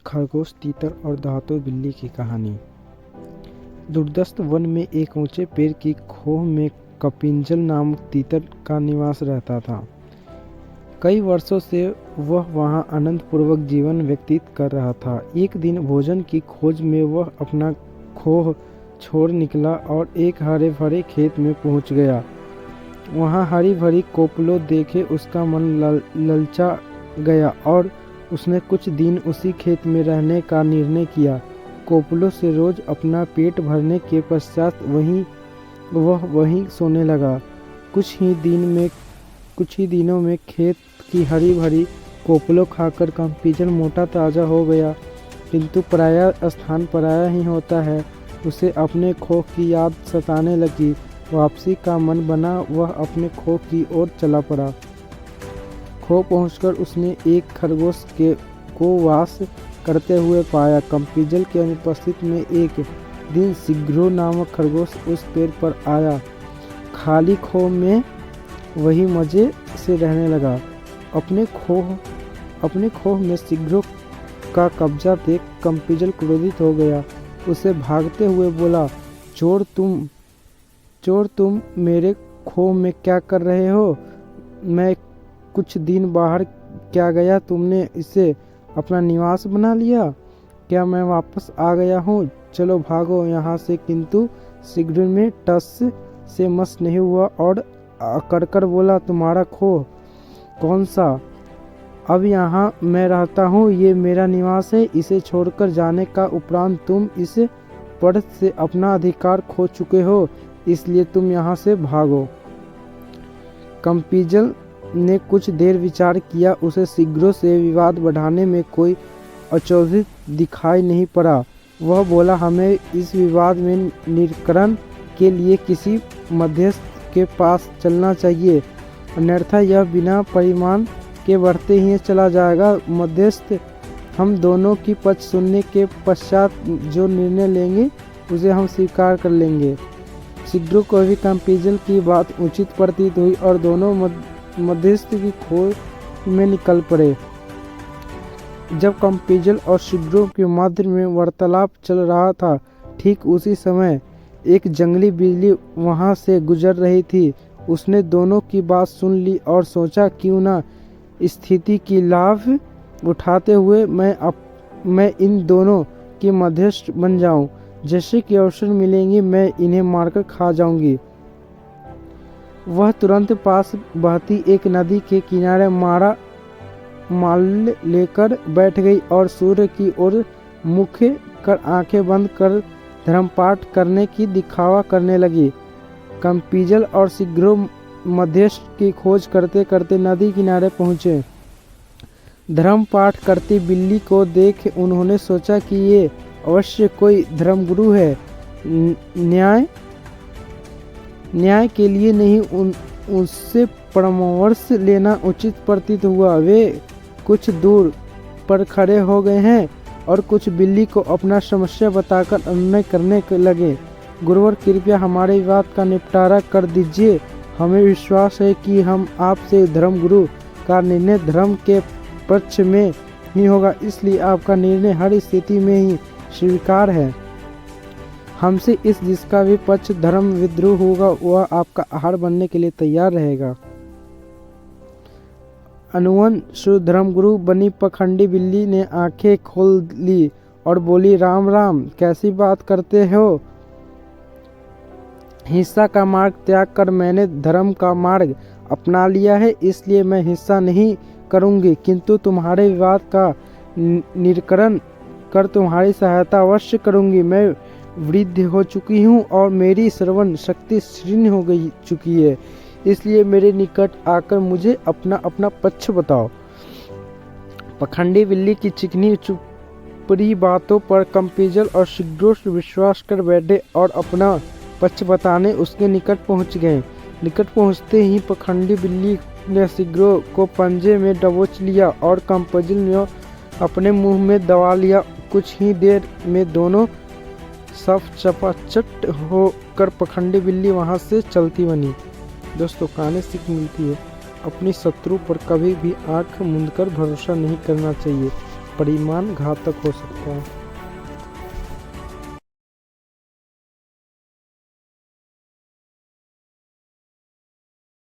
खरगोश, तीतर और दहातों बिल्ली की कहानी। दूरदस्त वन में एक ऊंचे पेड़ की खोह में कपिंजल नामक तीतर का निवास रहता था। कई वर्षों से वह वहां आनंदपूर्वक जीवन व्यतीत कर रहा था। एक दिन भोजन की खोज में वह अपना खोह छोड़ निकला और एक हरे भरे खेत में पहुंच गया। वहां हरी भरी कोपलों देखे उसका मन ललचा गया और उसने कुछ दिन उसी खेत में रहने का निर्णय किया। कोपलों से रोज अपना पेट भरने के पश्चात वह वहीं सोने लगा। कुछ ही दिनों में खेत की हरी भरी कोपलों खाकर कम्पिजल मोटा ताजा हो गया, किंतु पराया स्थान पराया ही होता है। उसे अपने खोह की याद सताने लगी। वापसी का मन बना, वह अपने खोह की ओर चला पड़ा। खोह पहुंचकर उसने एक खरगोश को वास करते हुए पाया। कम्पिजल के अनुपस्थिति में एक दिन शीघ्रो नामक खरगोश उस पेड़ पर आया। खाली खोह में वही मजे से रहने लगा। अपने खोह में शीघ्रो का कब्जा देख कम्पिजल क्रोधित हो गया। उसे भागते हुए बोला, चोर तुम मेरे खोह में क्या कर रहे हो? मैं कुछ दिन बाहर क्या गया, तुमने इसे अपना निवास बना लिया? क्या मैं वापस आ गया हूँ? चलो भागो यहाँ से। किंतु शीघ्र में टस से मस नहीं हुआ और अकड़कर बोला, तुम्हारा खोह कौन सा? अब यहाँ मैं रहता हूँ, ये मेरा निवास है। इसे छोड़कर जाने का उपरांत तुम इस पर से अपना अधिकार खो चुके हो, इसलिए तुम यहाँ से भागो। कम्पिजल ने कुछ देर विचार किया। उसे शीघ्र से विवाद बढ़ाने में कोई औचित्य दिखाई नहीं पड़ा। वह बोला, हमें इस विवाद में निराकरण के लिए किसी मध्यस्थ के पास चलना चाहिए, अन्यथा यह बिना परिणाम के बढ़ते ही चला जाएगा। मध्यस्थ हम दोनों की पक्ष सुनने के पश्चात जो निर्णय लेंगे उसे हम स्वीकार कर लेंगे। शीघ्र को भी कम्पिजल की बात उचित प्रतीत हुई और दोनों मध्यस्थ की खोज में निकल पड़े। जब कम्पिजल और शीघ्र के मध्य में वार्तालाप चल रहा था, ठीक उसी समय एक जंगली बिल्ली वहां से गुजर रही थी। उसने दोनों की बात सुन ली और सोचा, क्यों ना स्थिति की लाभ उठाते हुए मैं इन दोनों की मध्यस्थ बन जाऊं। जैसे कि अवसर मिलेंगे मैं इन्हें मारकर खा जाऊंगी। वह तुरंत पास बहती एक नदी के किनारे माल लेकर बैठ गई और सूर्य की ओर मुख कर आंखें बंद कर धर्मपाठ करने की दिखावा करने लगी। कम्पिजल और शीघ्र मध्यस्थ की खोज करते करते नदी किनारे पहुंचे। धर्मपाठ करती बिल्ली को देख उन्होंने सोचा कि ये अवश्य कोई धर्मगुरु है। न्याय के लिए नहीं, उससे परामर्श लेना उचित प्रतीत हुआ। वे कुछ दूर पर खड़े हो गए हैं और कुछ बिल्ली को अपना समस्या बताकर अनुनय करने लगे। गुरुवर, कृपया हमारे विवाद का निपटारा कर दीजिए। हमें विश्वास है कि हम आपसे धर्मगुरु का निर्णय धर्म के पक्ष में ही होगा, इसलिए आपका निर्णय हर स्थिति में ही स्वीकार है। हमसे इस जिसका भी पक्ष धर्म विद्रोह होगा वह आपका आहार बनने के लिए तैयार रहेगा। अनुवन धर्मगुरु बनी पखंडी बिल्ली ने आंखें खोल ली और बोली, राम राम, कैसी बात करते हो? हिंसा का मार्ग त्याग कर मैंने धर्म का मार्ग अपना लिया है, इसलिए मैं हिंसा नहीं करूंगी, किंतु तुम्हारे विवाद का निराकरण कर तुम्हारी सहायता अवश्य करूंगी। मैं वृद्ध हो चुकी हूँ और मेरी श्रवण शक्ति क्षीण हो चुकी है, इसलिए मेरे निकट आकर मुझे अपना पक्ष बताओ। पखंडी बिल्ली की चिकनी चुपड़ी बातों पर कम्पिजल और शीघ्र विश्वास कर बैठे और अपना पक्ष बताने उसके निकट पहुंच गए। निकट पहुंचते ही पखंडी बिल्ली ने शीघ्र को पंजे में दबोच लिया और कम्पिजल ने अपने मुंह में दबा लिया। कुछ ही देर में दोनों सब चपाचट होकर पखंडी बिल्ली वहां से चलती बनी। दोस्तों, कहानी सीख मिलती है, अपनी शत्रु पर कभी भी आंख मूंदकर भरोसा नहीं करना चाहिए। परिमाण घातक हो सकता है।